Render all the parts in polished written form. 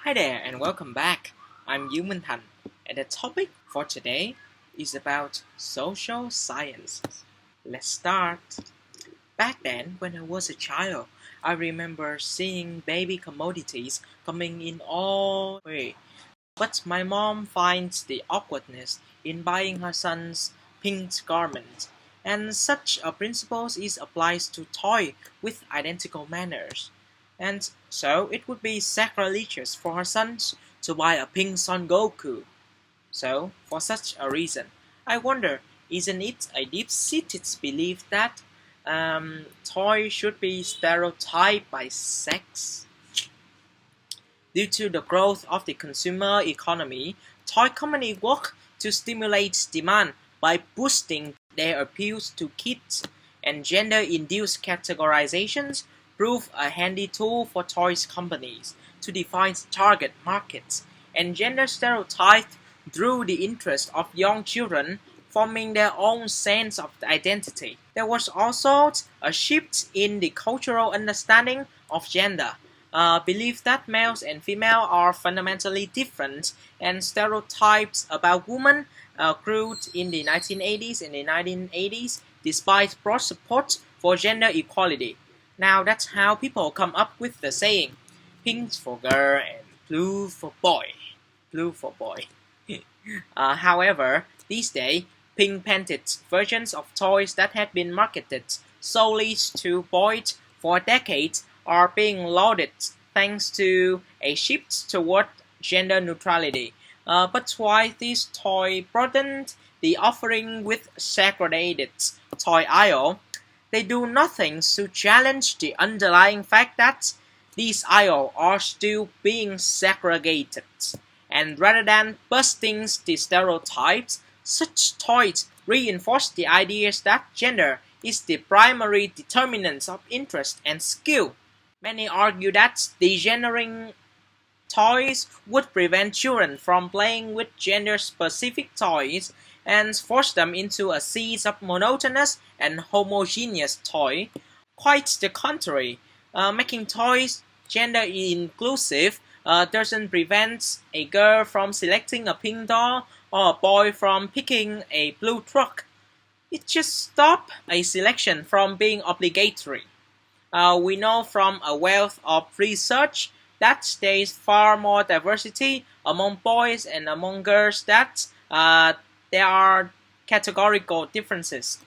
Hi there and welcome back. I'm Yuman Han, and the topic for today is about social sciences. Let's start. Back then, when I was a child, I remember seeing baby commodities coming in all way. But my mom finds the awkwardness in buying her son's pink garment, and such a principle is applied to toy with identical manners. And so it would be sacrilegious for her sons to buy a pink Son Goku. So, for such a reason, I wonder, isn't it a deep-seated belief that toys should be stereotyped by sex? Due to the growth of the consumer economy, toy companies work to stimulate demand by boosting their appeals to kids, and gender-induced categorizations prove a handy tool for toys companies to define target markets and gender stereotypes drew the interest of young children, forming their own sense of identity. There was also a shift in the cultural understanding of gender. Belief that males and females are fundamentally different, and stereotypes about women grew in the 1980s and the 1980s despite broad support for gender equality. Now that's how people come up with the saying, pink for girl and blue for boy. Blue for boy. However, these days, pink-painted versions of toys that had been marketed solely to boys for decades are being lauded thanks to a shift toward gender neutrality. But while this toy broadened the offering with segregated toy aisle, they do nothing to challenge the underlying fact that these aisles are still being segregated. And rather than busting the stereotypes, such toys reinforce the ideas that gender is the primary determinant of interest and skill. Many argue that degenerating toys would prevent children from playing with gender-specific toys and force them into a sea of monotonous and homogeneous toy. Quite the contrary, making toys gender inclusive doesn't prevent a girl from selecting a pink doll or a boy from picking a blue truck. It just stops a selection from being obligatory. We know from a wealth of research that there is far more diversity among boys and among girls that there are categorical differences.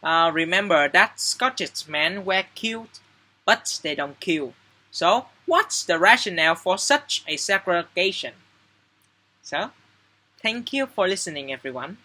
Remember that Scottish men were cute, but they don't kill. So, what's the rationale for such a segregation? So, thank you for listening, everyone.